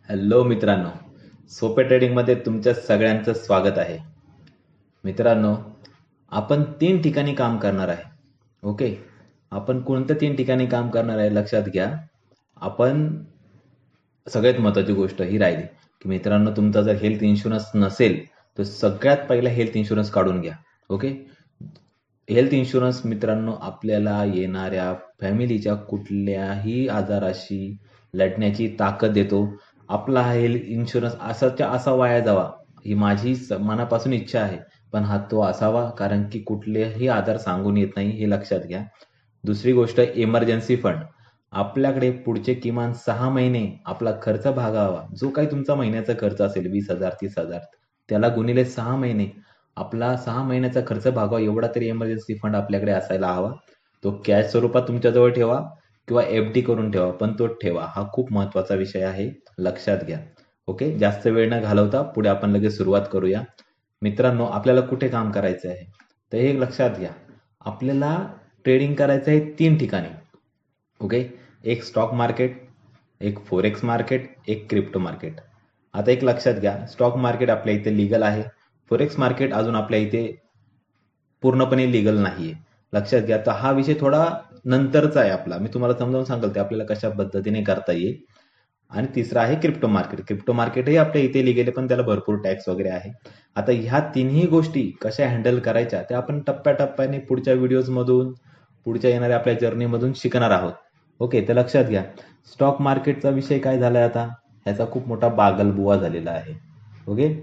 Hello मित्रांनो, सोपे ट्रेडिंगमध्ये तुमच्या सगळ्यांचं स्वागत आहे. मित्रांनो, आपण 3 ठिकाणी काम करणार आहे. ओके. आपण कोणत्या 3 ठिकाणी काम करणार आहे लक्षात घ्या. आपण सगळ्यात महत्त्वाची गोष्ट ही राहिली की मित्रांनो, तुमचा जर हेल्थ इन्शुरन्स नसेल तर सगळ्यात पहिला हेल्थ इन्शुरन्स काढून घ्या. ओके. हेल्थ इन्शुरन्स मित्रांनो आपल्याला येणाऱ्या फॅमिलीच्या कुठल्याही आजाराशी लढण्याची ताकद देतो. आपला हा हेल्थ इन्शुरन्स असाच्या असा वाया जावा ही माझी मनापासून इच्छा आहे. पण हा तो असावा कारण की कुठलेही आजार सांगून येत नाही हे लक्षात घ्या. दुसरी गोष्ट इमर्जन्सी फंड. आपल्याकडे पुढचे किमान 6 महिने आपला खर्च भागावा. जो काही तुमचा महिन्याचा खर्च असेल 20,000 30,000 त्याला गुणिले 6 महिने आपला 6 महिन्याचा खर्च भागावा एवढा तरी इमर्जन्सी फंड आपल्याकडे असायला हवा. तो कॅश स्वरूपात तुमच्याजवळ ठेवा किंवा FD करून ठेवा, पण तो ठेवा. हा खूप महत्त्वाचा विषय आहे, लक्षात घ्या. ओके. जास्त वेळ न घालवता पुढे आपण लगेच सुरुवात करूया. मित्रांनो, आपल्याला कुठे काम करायचं आहे तर हे लक्षात घ्या. आपल्याला ट्रेडिंग करायचं आहे 3 ठिकाणी. ओके. एक स्टॉक मार्केट, एक फोरेक्स मार्केट, एक क्रिप्टो मार्केट. आता एक लक्षात घ्या, स्टॉक मार्केट आपल्या इथे लीगल आहे. फोरेक्स मार्केट अजून आपल्या इथे पूर्णपणे लीगल नाहीये. लक्षात घ्या. तर हा विषय थोडा नंतरचा आहे आपला. मी तुम्हाला समजावून सांगेल ते आपल्याला कशा पद्धतीने करता येईल. आणि तिसरा आहे क्रिप्टो मार्केट. क्रिप्टो मार्केटही आपल्या इथे लीगल आहे, पण त्याला भरपूर टॅक्स वगैरे आहे. आता ह्या तिन्ही गोष्टी कशा हँडल करायच्या त्या आपण टप्प्याटप्प्याने पुढच्या व्हिडिओजमधून, पुढच्या येणाऱ्या आपल्या जर्नीमधून शिकणार आहोत. ओके. तर लक्षात घ्या, स्टॉक मार्केटचा विषय काय झालाय आता, ह्याचा खूप मोठा बागलबुवा झालेला आहे. ओके.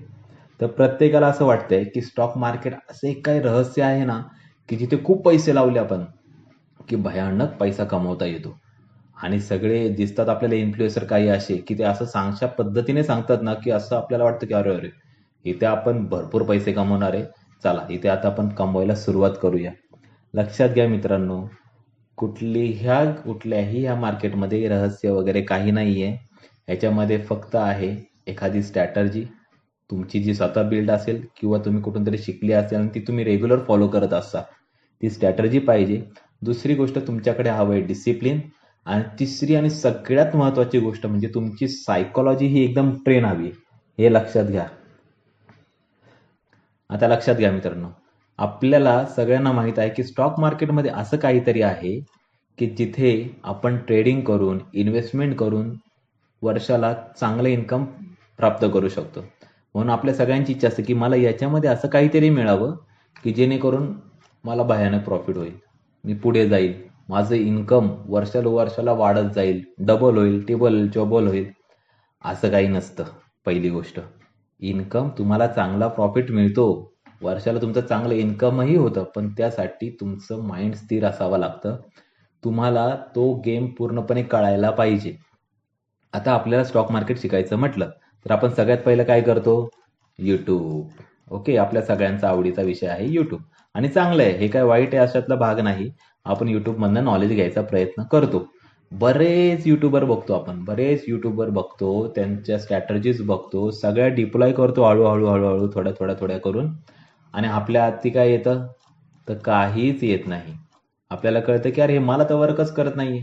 तर प्रत्येकाला असं वाटतंय की स्टॉक मार्केट असं एक काही रहस्य आहे ना की जिथे खूप पैसे लावले आपण की भयानक पैसा कमवता येतो. आणि सगळे दिसतात आपल्याला इन्फ्लुएन्सर काही असे की ते असं अशा पद्धतीने सांगतात ना की असं आपल्याला वाटतं की अरे अरे इथे आपण भरपूर पैसे कमवणार आहे, चला इथे आता आपण कमवायला सुरुवात करूया. लक्षात घ्या मित्रांनो, कुठल्याही ह्या मार्केटमध्ये रहस्य वगैरे काही नाहीये. ह्याच्यामध्ये फक्त आहे एखादी स्ट्रॅटर्जी तुमची जी स्वतः बिल्ड असेल किंवा तुम्ही कुठून तरी शिकली असेल आणि ती तुम्ही रेग्युलर फॉलो करत असाल, ती स्ट्रॅटर्जी पाहिजे. दुसरी गोष्ट तुमच्याकडे हवं आहे डिसिप्लिन. आणि तिसरी आणि सगळ्यात महत्वाची गोष्ट म्हणजे तुमची सायकोलॉजी ही एकदम ट्रेन हवी, हे लक्षात घ्या. आता लक्षात घ्या मित्रांनो, आपल्याला सगळ्यांना माहित आहे की स्टॉक मार्केटमध्ये असं काहीतरी आहे की जिथे आपण ट्रेडिंग करून, इन्व्हेस्टमेंट करून वर्षाला चांगलं इन्कम प्राप्त करू शकतो. म्हणून आपल्या सगळ्यांची इच्छा असते की मला याच्यामध्ये असं काहीतरी मिळावं की जेणेकरून मला भयानक प्रॉफिट होईल, मी पुढे जाईल, माझं इन्कम वर्षाला वाढत जाईल, डबल होईल, टेबल चोबल होईल. असं काही नसतं. पहिली गोष्ट, इन्कम तुम्हाला चांगला प्रॉफिट मिळतो, वर्षाला तुमचं चांगलं इन्कमही होतं, पण त्यासाठी तुमचं माइंड स्थिर असावं लागतं. तुम्हाला तो गेम पूर्णपणे कळायला पाहिजे. आता आपल्याला स्टॉक मार्केट शिकायचं म्हटलं तर आपण सगळ्यात पहिलं काय करतो, यूट्यूब. ओके. आपल्या सगळ्यांचा आवडीचा विषय आहे यूट्यूब. आणि चांगलं आहे, हे काय वाईट आहे अशातला भाग नाही. आपण यूट्यूबमधनं नॉलेज घ्यायचा प्रयत्न करतो. बरेच युट्यूबर बघतो, त्यांच्या स्ट्रॅटर्जीज बघतो, सगळ्या डिप्लॉय करतो हळूहळू थोड्या करून. आणि आपल्या हाती काय येतं तर काहीच येत नाही. आपल्याला कळतं की अरे हे मला तर वर्कच करत नाहीये.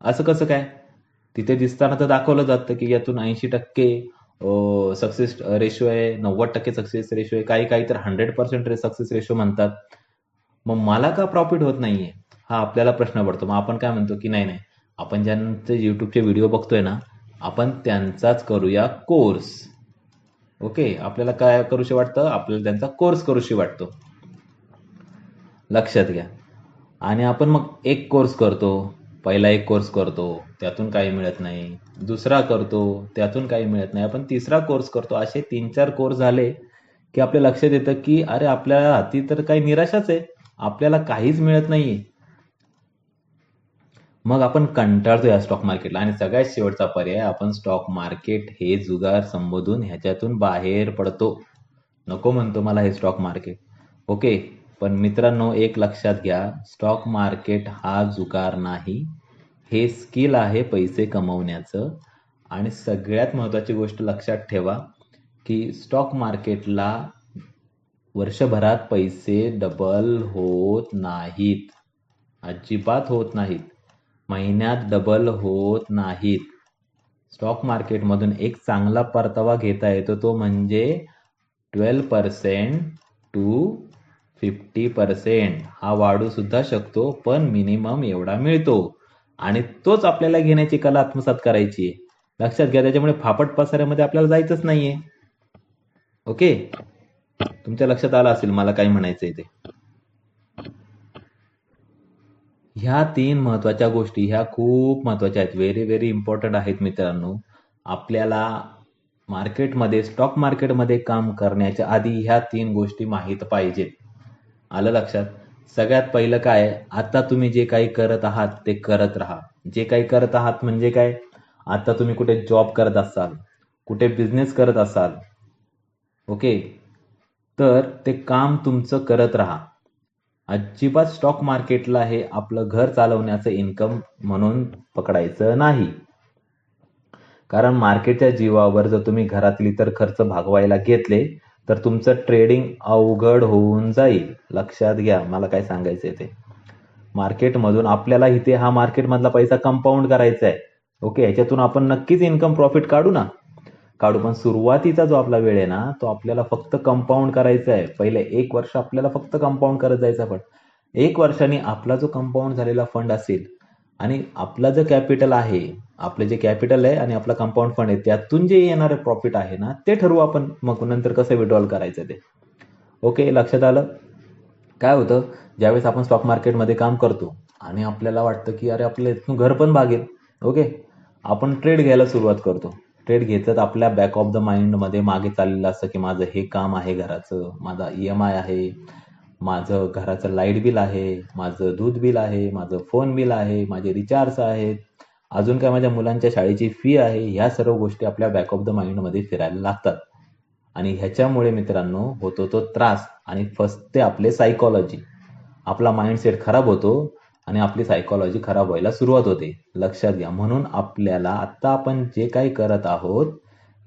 असं कसं काय? तिथे दिसताना तर दाखवलं जातं की यातून 80% सक्सेस रेशो आहे, 90% सक्सेस रेशो आहे, काही तर 100% सक्सेस रेशो म्हणतात. मग मला का प्रॉफिट होत नाहीये, हा आपल्याला प्रश्न पडतो. मग आपण काय म्हणतो की नाही, आपण ज्यांचे युट्यूबचे व्हिडिओ बघतोय ना, आपण त्यांचाच करूया कोर्स. ओके. आपल्याला काय करूशी वाटतं, आपल्याला त्यांचा कोर्स करूशी वाटतो. लक्षात घ्या. आणि आपण मग एक कोर्स करतो, पहिला एक कोर्स करतो, त्यातून काही मिळत नाही, दुसरा करतो, त्यातून काही मिळत नाही, आपण तिसरा कोर्स करतो. असे 3-4 कोर्स झाले की आपल्या लक्षात येतं की अरे आपल्या हाती तर काही निराशाच आहे, आपल्याला काहीच मिळत नाहीये. मग आपण कंटाळतो या स्टॉक मार्केटला. आणि सगळ्यात शेवटचा पर्याय, आपण स्टॉक मार्केट हे जुगार संबोधून ह्याच्यातून बाहेर पडतो, नको म्हणतो मला हे स्टॉक मार्केट. ओके. पण मित्रांनो, एक लक्षात घ्या, स्टॉक मार्केट हा जुगार नाही, हे स्किल आहे पैसे कमवण्याचं. आणि सगळ्यात महत्त्वाची गोष्ट लक्षात ठेवा की स्टॉक मार्केटला वर्षभरात पैसे डबल होत नाहीत, अजिबात होत नाहीत. महिन्यात डबल होत नाहीत. स्टॉक मार्केटमधून एक चांगला परतावा घेता येतो तो म्हणजे 12% टू 50%. हा वाढू सुद्धा शकतो, पण मिनिमम एवढा मिळतो आणि तोच आपल्याला घेण्याची कला आत्मसात करायची आहे. लक्षात घ्या, त्याच्यामुळे फापट पसाऱ्यामध्ये आपल्याला जायचंच नाहीये. ओके, तुमच्या लक्षात आलं असेल मला काय म्हणायचंय ते. ह्या 3 महत्वाच्या गोष्टी ह्या खूप महत्वाच्या आहेत, व्हेरी व्हेरी इम्पॉर्टंट आहेत मित्रांनो. आपल्याला मार्केटमध्ये, स्टॉक मार्केटमध्ये काम करण्याच्या आधी ह्या 3 गोष्टी माहीत पाहिजेत. आलं लक्षात? सगळ्यात पहिलं काय, आता तुम्ही जे काही करत आहात ते करत राहा. जे काही करत आहात म्हणजे काय, आता तुम्ही कुठे जॉब करत असाल, कुठे बिझनेस करत असाल, ओके, तर ते काम तुमचं करत राहा. अजिबात स्टॉक मार्केटला हे आपलं घर चालवण्याचं इन्कम म्हणून पकडायचं नाही. कारण मार्केटच्या जीवावर जर तुम्ही घरातील इतर खर्च भागवायला घेतले तर तुमचं ट्रेडिंग अवघड होऊन जाईल. लक्षात घ्या मला काय सांगायचंय ते. मार्केटमधून आपल्याला इथे हा मार्केटमधला पैसा कंपाऊंड करायचा आहे. ओके, ह्याच्यातून आपण नक्कीच इन्कम प्रॉफिट काढू ना, काढू, पण सुरुवातीचा जो आपला वेळ आहे ना तो आपल्याला फक्त कंपाऊंड करायचा आहे. पहिले 1 वर्ष आपल्याला फक्त कंपाऊंड करत जायचं. पण 1 वर्षाने आपला जो कंपाऊंड झालेला फंड असेल आणि आपला जो कॅपिटल आहे, आपलं जे कॅपिटल आहे आणि आपला कंपाऊंड फंड आहे, त्यातून जे येणारे प्रॉफिट आहे ना ते ठरवू आपण मग नंतर कसं विड्रॉल करायचं ते. ओके, लक्षात आलं? काय होतं, ज्यावेळेस आपण स्टॉक मार्केटमध्ये काम करतो आणि आपल्याला वाटतं की अरे आपलं इथून घर पण भागेल, ओके, आपण ट्रेड घ्यायला सुरुवात करतो. ट्रेड घेतात आपल्या बॅक ऑफ द माइंडमध्ये मागे चाललेलं असतं की माझं हे काम आहे घराचं, माझा EMI आहे, माझं घराचं लाईट बिल आहे, माझं दूध बिल आहे, माझं फोन बिल आहे, माझे रिचार्ज आहेत, अजून काय माझ्या मुलांच्या शाळेची फी आहे. ह्या सर्व गोष्टी आपल्या बॅक ऑफ द माइंडमध्ये फिरायला लागतात आणि ह्याच्यामुळे मित्रांनो होतो तो त्रास आणि फसते आपले सायकॉलॉजी. आपला माइंडसेट खराब होतो आणि आपली सायकॉलॉजी खराब व्हायला सुरुवात होते. लक्षात घ्या, म्हणून आपल्याला आता आपण जे काही करत आहोत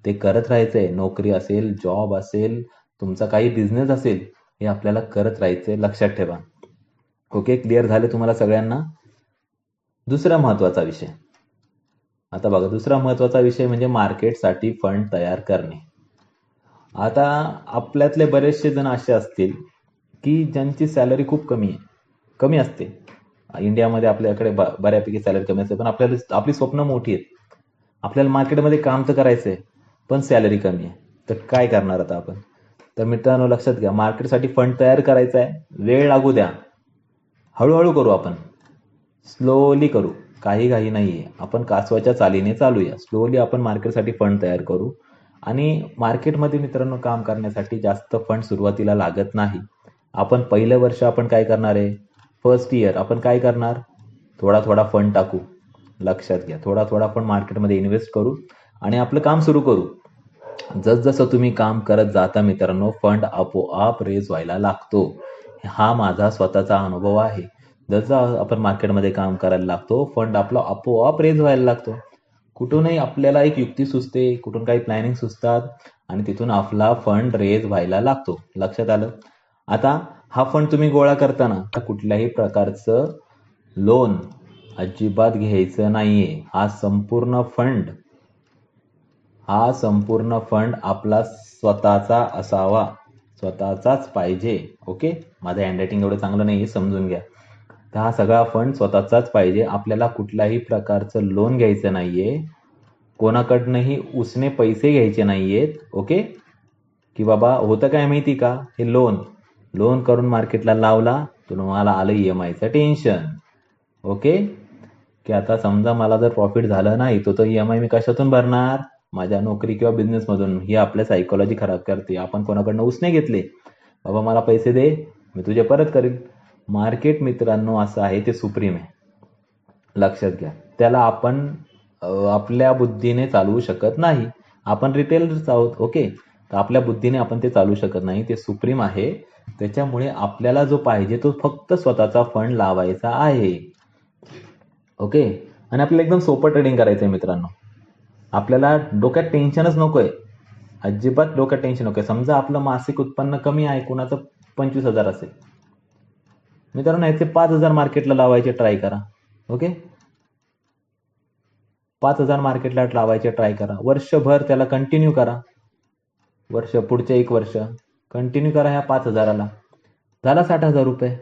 ते करत राहायचंय. नोकरी असेल, जॉब असेल, तुमचा काही बिझनेस असेल, हे आपल्याला करत राहायचंय. लक्षात ठेवा. ओके, क्लिअर झाले तुम्हाला सगळ्यांना? दुसरा महत्वाचा विषय, आता बघा, दुसरा महत्वाचा विषय म्हणजे मार्केटसाठी फंड तयार करणे. आता आपल्यातले बरेचसे जण असे असतील की ज्यांची सॅलरी खूप कमी असते. इंडियामध्ये आपल्याकडे बऱ्यापैकी सॅलरी कमी असते, पण आपल्याला आपली स्वप्न मोठी आहेत. आपल्याला मार्केटमध्ये काम तर करायचं आहे पण सॅलरी कमी आहे. तर काय करणार आता आपण? तर मित्रांनो लक्षात घ्या, मार्केटसाठी फंड तयार करायचा आहे, वेळ लागू द्या, हळूहळू करू, आपण स्लोली करू, काही घाई नाहीये. आपण कासवाच्या चालीने चालूया. स्लोली आपण मार्केटसाठी फंड तयार करू. आणि मार्केटमध्ये मित्रांनो काम करण्यासाठी जास्त फंड सुरुवातीला लागत नाही. आपण पहिलं वर्ष आपण काय करणार आहे, फर्स्ट इयर आपण काय करणार, थोडा थोडा फंड टाकू. लक्षात घ्या, थोडा थोडा फंड मार्केटमध्ये इन्व्हेस्ट करू आणि आपलं काम सुरू करू. जसजसं तुम्ही काम करत जाता मित्रांनो, फंड आपोआप रेज व्हायला लागतो. हा माझा स्वतःचा अनुभव आहे. जसं आपण मार्केटमध्ये काम करायला लागतो, फंड आपला आपोआप रेज व्हायला लागतो. कुठूनही आपल्याला एक युक्ती सुचते, कुठून काही प्लॅनिंग सुचतात आणि तिथून आपला फंड रेज व्हायला लागतो. लक्षात आलं? आता हा फंड तुम्ही गोळा करताना कुठल्याही प्रकारचं लोन अजिबात घ्यायचं नाहीये. हा संपूर्ण फंड आपला स्वतःचा असावा, स्वतःचाच पाहिजे. ओके, माझं हँडरायटिंग एवढं चांगलं नाहीये, समजून घ्या. तर हा सगळा फंड स्वतःचाच पाहिजे. आपल्याला कुठल्याही प्रकारचं लोन घ्यायचं नाहीये, कोणाकडनंही उसने पैसे घ्यायचे नाहीयेत. ओके, की बाबा होतं काय माहिती का, हे लोन करून मार्केटला लावला, तुम्हाला आलं EMIचं टेन्शन. ओके, की आता समजा मला जर प्रॉफिट झालं नाही तो EMI मी कशातून भरणार, माझ्या नोकरी किंवा बिझनेस मधून. ही आपल्या सायकोलॉजी खराब करते. आपण कोणाकडनं उसने घेतले, बाबा मला पैसे दे, मी तुझे परत करेन. मार्केट मित्रांनो असं आहे, ते सुप्रीम आहे. लक्षात घ्या, त्याला आपण आपल्या बुद्धीने चालवू शकत नाही. आपण रिटेलर्स आहोत. ओके, तर आपल्या बुद्धीने आपण ते चालवू शकत नाही. ते सुप्रीम आहे. त्याच्यामुळे आपल्याला जो पाहिजे तो फक्त स्वतःचा फंड लावायचा आहे. ओके, आणि आपल्याला एकदम सोपं ट्रेडिंग करायचंय मित्रांनो. आपल्याला डोक्यात टेन्शनच नकोय, अजिबात डोक्यात टेन्शन नकोय. समजा आपलं मासिक उत्पन्न कमी आहे, कुणाचं 25,000 असेल, मित्रांनो याचे 5,000 मार्केटला लावायचे ट्राय करा. ओके, 5,000 मार्केटला लावायचे ट्राय करा. वर्षभर त्याला कंटिन्यू करा. पुढचे 1 वर्ष कंटिन्यू करा ह्या 5,000ला. झाला 60,000 रुपये.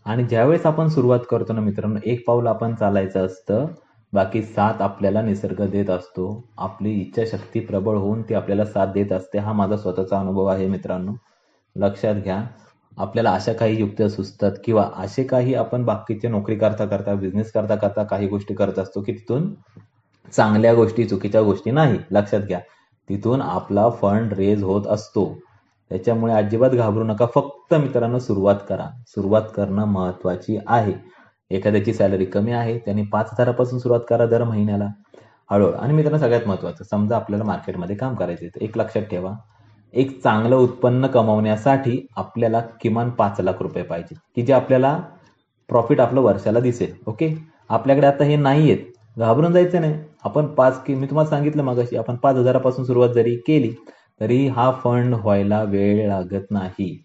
आणि ज्यावेळेस आपण सुरुवात करतो ना मित्रांनो, 1 पाऊल आपण चालायचं असतं, बाकी 7 आपल्याला निसर्ग देत असतो. आपली इच्छाशक्ती प्रबळ होऊन ती आपल्याला साथ देत असते. हा माझा स्वतःचा अनुभव आहे मित्रांनो. लक्षात घ्या. आपल्याला अशा काही युक्त्या सुचतात किंवा असे काही आपण बाकीचे नोकरी करता बिझनेस करता काही गोष्टी करत असतो की तिथून चांगल्या गोष्टी चुकीच्या गोष्टी नाही. लक्षात घ्या. तिथून आपला फंड रेज होत असतो. त्याच्यामुळे अजिबात घाबरू नका. फक्त मित्रांनो सुरुवात करा. सुरुवात करणं महत्वाची आहे. एखाद्याची सॅलरी कमी आहे, त्यांनी 5,000पासून सुरुवात करा दर महिन्याला हळूहळू. आणि मित्रांनो सगळ्यात महत्वाचं, समजा आपल्याला मार्केटमध्ये काम करायचं तर एक लक्षात ठेवा, एक चांगलं उत्पन्न कमावण्यासाठी आपल्याला किमान 5 लाख रुपये पाहिजे की जे आपल्याला प्रॉफिट आपलं वर्षाला दिसेल. ओके. आपल्याकडे आता हे नाही आहेत, घाबरून जायचं नाही. आपण मी तुम्हाला सांगितलं मगाशी, आपण 5,000पासून सुरुवात जरी केली तरी हा फंड व्हायला वेळ लागत नाही.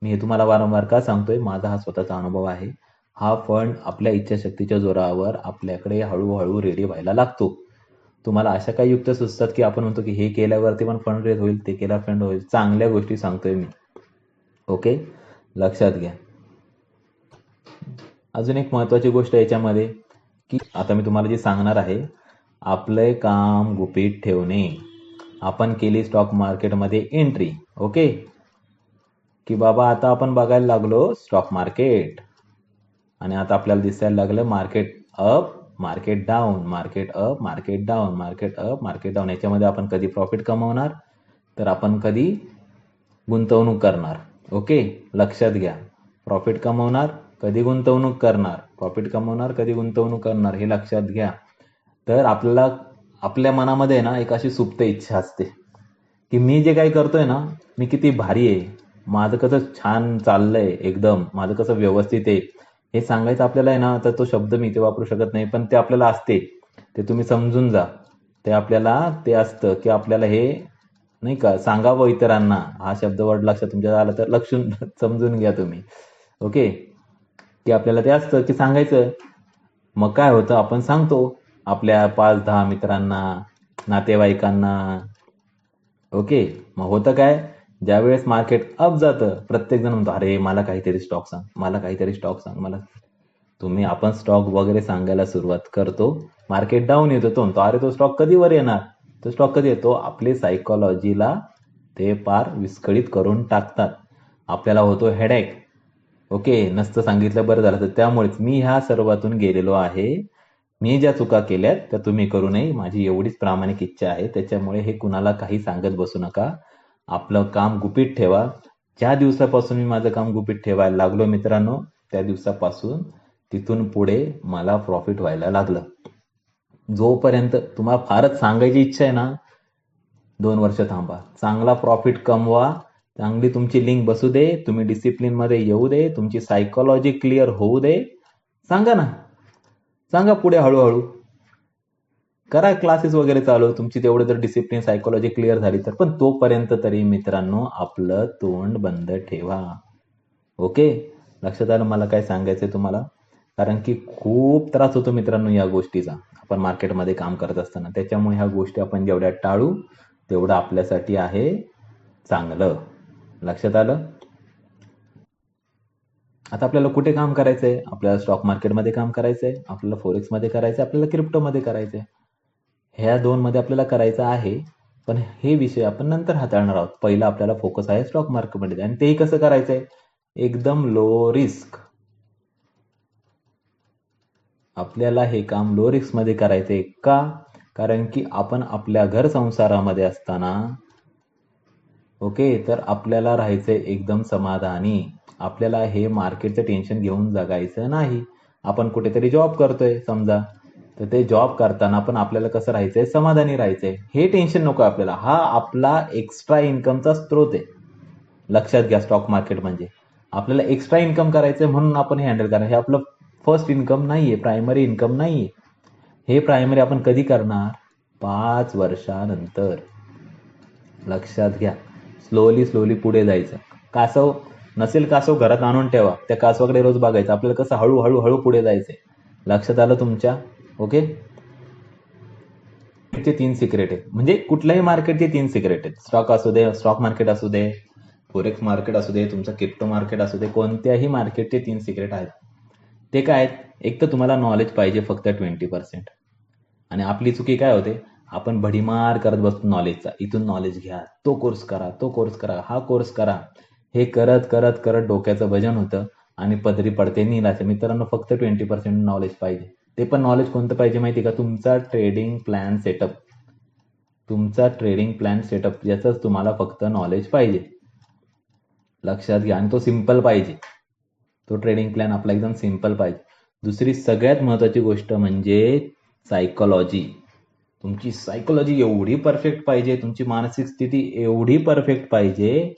मी हे तुम्हाला वारंवार का सांगतोय, माझा हा स्वतःचा अनुभव आहे. हा फंड आपल्या इच्छाशक्तीच्या जोरावर आपल्याकडे हळूहळू रेडी व्हायला लागतो. तुम्हाला अशा काही युक्त्या सुचतात की आपण म्हणतो की हे केल्यावरती पण फंड रेज होईल, ते केल्यावर फंड होईल. चांगल्या गोष्टी सांगतोय मी. ओके. लक्षात घ्या. अजून एक महत्वाची गोष्ट याच्यामध्ये की आता मी तुम्हाला जे सांगणार आहे, आपले काम गुपित ठेवणे. आपण केली स्टॉक मार्केटमध्ये एंट्री. ओके. की बाबा आता आपण बघायला लागलो स्टॉक मार्केट आणि आता आपल्याला दिसायला लागलं market up, market down, market up, market down, market up, market down. याच्यामध्ये आपण कधी प्रॉफिट कमवणार तर आपण कधी गुंतवणूक करणार. ओके. लक्षात घ्या. प्रॉफिट कमवणार कधी गुंतवणूक करणार, प्रॉफिट कमवणार कधी गुंतवणूक करणार, हे लक्षात घ्या. तर आपल्याला आपल्या मनामध्ये ना एक अशी सुप्त इच्छा असते की मी जे काही करतोय ना, मी किती भारी आहे, माझं कसं छान चाललंय, एकदम माझं कसं व्यवस्थित आहे, हे सांगायचं आपल्याला आहे ना. तर तो शब्द मी इथे वापरू शकत नाही, पण ते आपल्याला असते. ते तुम्ही समजून जा. ते आपल्याला ते असतं की आपल्याला हे नाही का सांगावं इतरांना. हा शब्द वर्ड लक्षात तुमच्या आला तर समजून घ्या तुम्ही. ओके. की आपल्याला ते असतं की सांगायचं. मग काय होतं, आपण सांगतो आपल्या 5-10 मित्रांना, नातेवाईकांना. ओके. मग होतं काय, ज्यावेळेस मार्केट अप जातं प्रत्येक जण म्हणतो अरे मला काहीतरी स्टॉक सांग, मला काहीतरी स्टॉक सांग, मला. आपण स्टॉक वगैरे सांगायला सुरुवात करतो, मार्केट डाऊन येतो, तो म्हणतो अरे तो स्टॉक कधी वर येणार, तो स्टॉक कधी येतो. आपली सायकोलॉजीला ते पार विस्कळीत करून टाकतात. आपल्याला होतो हेडेक. ओके. नसतं सांगितलं बरं झालं. तर त्यामुळेच मी ह्या सर्वातून गेलेलो आहे. मी ज्या चुका केल्यात त्या तुम्ही करू नये, माझी एवढीच प्रामाणिक इच्छा आहे. त्याच्यामुळे हे कुणाला काही सांगत बसू नका. आपलं काम गुपित ठेवा. ज्या दिवसापासून मी माझं काम गुपित ठेवायला लागलो मित्रांनो, त्या दिवसापासून तिथून पुढे मला प्रॉफिट व्हायला लागलं. जोपर्यंत तुम्हाला फारच सांगायची इच्छा आहे ना, 2 वर्ष थांबा, चांगला प्रॉफिट कमवा, चांगली तुमची लिंक बसू दे, तुम्ही डिसिप्लिन मध्ये येऊ दे, तुमची सायकोलॉजी क्लिअर होऊ दे. सांगा ना, सांगा पुढे हळूहळू करा क्लासेस वगैरे चालू. तुमची तेवढं जर डिसिप्लिन सायकोलॉजी क्लिअर झाली तर. पण तोपर्यंत तरी मित्रांनो आपलं तोंड बंद ठेवा. ओके. लक्षात आलं मला काय सांगायचंय तुम्हाला. कारण की खूप त्रास होतो मित्रांनो या गोष्टीचा आपण मार्केटमध्ये काम करत असताना. त्याच्यामुळे ह्या गोष्टी आपण जेवढ्या टाळू तेवढं आपल्यासाठी आहे चांगलं. लक्षात आलं. आता आपल्याला कुठे काम करायचंय, आपल्याला स्टॉक मार्केटमध्ये काम करायचंय, आपल्याला फोरेक्समध्ये करायचंय, आपल्याला क्रिप्टोमध्ये करायचंय. ह्या 2 मध्ये आपल्याला करायचं आहे. पण हे विषय आपण नंतर हाताळणार आहोत. पहिला आपल्याला फोकस आहे स्टॉक मार्केटमध्ये. आणि तेही कसं करायचंय, एकदम लो रिस्क. आपल्याला हे काम लो रिस्क मध्ये करायचंय. का? कारण की आपण आपल्या घर संसारामध्ये असताना ओके तर आपल्याला राहायचंय एकदम समाधानी. आपल्याला हे मार्केटचं टेन्शन घेऊन जगायचं नाही. आपण कुठेतरी जॉब करतोय समजा, तर ते जॉब करताना पण आपल्याला कसं राहायचंय, समाधानी राहायचंय. हे टेन्शन नको आपल्याला. हा आपला एक्स्ट्रा इन्कमचा स्रोत आहे. लक्षात घ्या. स्टॉक मार्केट म्हणजे आपल्याला एक्स्ट्रा इन्कम करायचंय म्हणून आपण हे हँडल करणार. हे आपलं फर्स्ट इन्कम नाहीये, प्रायमरी इन्कम नाहीये. हे प्रायमरी आपण कधी करणार, 5 वर्षानंतर. लक्षात घ्या. स्लोली पुढे जायचं. कासव नसेल, कासव घरात आणून ठेवा, त्या कासवाकडे रोज बघायचं. आपल्याला कसं हळूहळू पुढे जायचंय. लक्षात आलं तुमच्या. ओके. मार्केटचे 3 सिक्रेट आहेत. म्हणजे कुठल्याही मार्केटचे 3 सिक्रेट आहेत. स्टॉक मार्केट असू दे, फोरेक्स मार्केट असू दे, तुमचं क्रिप्टो मार्केट असू दे, कोणत्याही मार्केटचे 3 सिक्रेट आहेत. ते काय आहेत? एक तर तुम्हाला नॉलेज पाहिजे फक्त 20%. आणि आपली चुकी काय होते? आपण भडीमार करत बसतो नॉलेजचा. इथून नॉलेज घ्या, तो कोर्स करा, हा कोर्स करा. हे करत करत करत डोक्याचं वजन होतं आणि पदरी पडते निराशा. मित्रांनो, फक्त 20% नॉलेज पाहिजे. ते पण नॉलेज कोणतं पाहिजे माहिती का? तुमचा ट्रेडिंग प्लॅन सेटअप याचंच तुम्हाला फक्त नॉलेज पाहिजे. लक्षात घ्या. आणि तो सिम्पल पाहिजे. तो ट्रेडिंग प्लॅन आपला एकदम सिम्पल पाहिजे. दुसरी सगळ्यात महत्त्वाची गोष्ट म्हणजे सायकोलॉजी. तुमची सायकोलॉजी एवढी परफेक्ट पाहिजे, तुमची मानसिक स्थिती एवढी परफेक्ट पाहिजे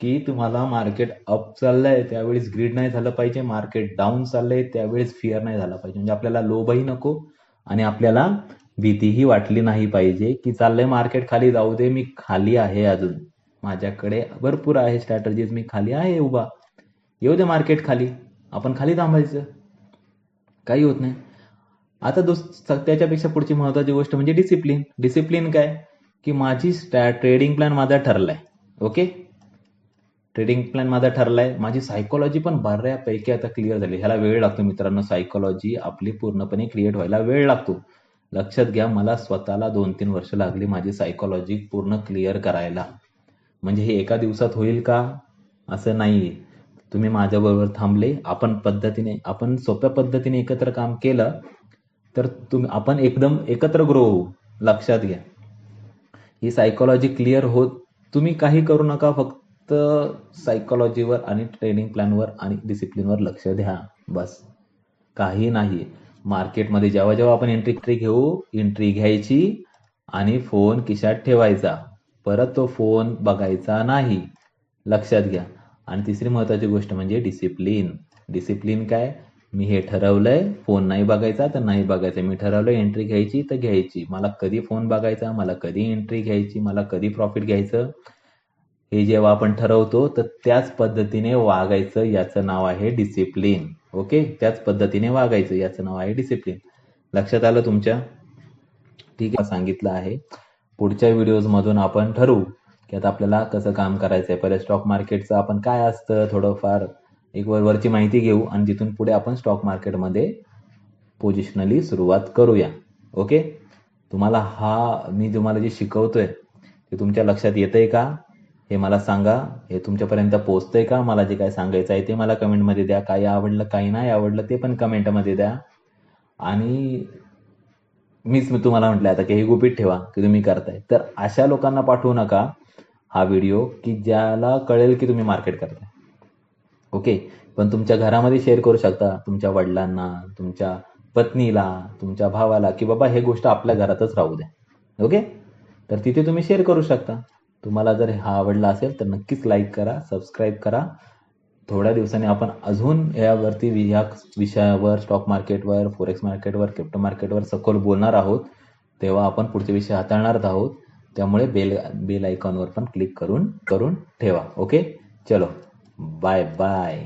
की तुम्हाला मार्केट अप चाललंय त्यावेळेस ग्रीड नाही झालं पाहिजे, मार्केट डाऊन चाललंय त्यावेळेस फिअर नाही झाला पाहिजे. म्हणजे आपल्याला लोभही नको आणि आपल्याला भीतीही वाटली नाही पाहिजे की चाललंय मार्केट खाली, जाऊ दे, मी खाली आहे, अजून माझ्याकडे भरपूर आहे स्ट्रॅटर्जीज, मी खाली आहे उभा, येऊ दे मार्केट खाली, आपण खाली थांबायचं, काही होत नाही. आता त्याच्यापेक्षा पुढची महत्वाची गोष्ट म्हणजे डिसिप्लिन. डिसिप्लिन काय की माझी ट्रेडिंग प्लॅन माझा ठरलाय. ओके, ट्रेडिंग प्लॅन माझा ठरलाय. माझी सायकोलॉजी पण बऱ्यापैकी आता क्लिअर झाली. ह्याला वेळ लागतो मित्रांनो. सायकोलॉजी आपली पूर्णपणे क्रिएट व्हायला वेळ लागतो. लक्षात घ्या, मला स्वतःला 2-3 वर्ष लागली माझी सायकोलॉजी पूर्ण क्लिअर करायला. म्हणजे हे एका दिवसात होईल का असं नाहीये. तुम्ही माझ्याबरोबर थांबले, आपण सोप्या पद्धतीने एकत्र काम केलं तर आपण एकदम एकत्र ग्रो होऊ. लक्षात घ्या, ही सायकोलॉजी क्लिअर होत तुम्ही काही करू नका, फक्त सायकोलॉजीवर आणि ट्रेडिंग प्लॅनवर आणि डिसिप्लिनवर लक्ष द्या, बस, काही नाही. मार्केटमध्ये जेव्हा जेव्हा आपण एंट्री घ्यायची आणि फोन खिशात ठेवायचा, परत तो फोन बघायचा नाही. लक्षात घ्या. आणि तिसरी महत्वाची गोष्ट म्हणजे डिसिप्लिन काय? मी हे ठरवलंय, फोन नाही बघायचा तर नाही बघायचा. मी ठरवलंय एंट्री घ्यायची तर घ्यायची. मला कधी फोन बघायचा, मला कधी एंट्री घ्यायची, मला कधी प्रॉफिट घ्यायचं, हे जेव्हा आपण ठरवतो तर त्याच पद्धतीने वागायचं, याचं नाव आहे डिसिप्लिन. ओके, त्याच पद्धतीने वागायचं, याचं नाव आहे डिसिप्लिन. लक्षात आलं तुमच्या? ठीक आहे, सांगितलं आहे. पुढच्या व्हिडिओज मधून आपण ठरवू की आता आपल्याला कसं काम करायचंय. पहिले स्टॉक मार्केटचं आपण काय असतं थोडंफार एक वरची माहिती घेऊ आणि तिथून पुढे आपण स्टॉक मार्केटमध्ये पोझिशनली सुरुवात करूया. ओके, तुम्हाला मी तुम्हाला जे शिकवतोय ते तुमच्या लक्षात येतंय का हे मला सांगा. हे तुमच्यापर्यंत पोहोचतंय का? मला जे काय सांगायचं आहे ते मला कमेंटमध्ये द्या. काही आवडलं, काही नाही आवडलं ते पण कमेंटमध्ये द्या. आणि मीच तुम्हाला म्हटलं आता की हे गुपित ठेवा की तुम्ही करताय, तर अशा लोकांना पाठवू नका हा व्हिडिओ की ज्याला कळेल की तुम्ही मार्केट करताय. ओके, पण तुमच्या घरामध्ये शेअर करू शकता, तुमच्या वडिलांना, तुमच्या पत्नीला, तुमच्या भावाला, की बाबा हे गोष्ट आपल्या घरातच राहू द्या. ओके, तर तिथे तुम्ही शेअर करू शकता. तुम्हाला जर हा आवडला असेल तर नक्कीच लाईक करा, सबस्क्राईब करा. थोड्या दिवसांनी आपण अजून या विषयावर, स्टॉक मार्केटवर, फोरेक्स मार्केटवर, क्रिप्टो मार्केटवर सखोल बोलणार आहोत. तेव्हा आपण पुढचे विषय हाताळणार आहोत. त्यामुळे बेल आयकॉनवर पण क्लिक करून ठेवा. ओके, चलो, बाय बाय.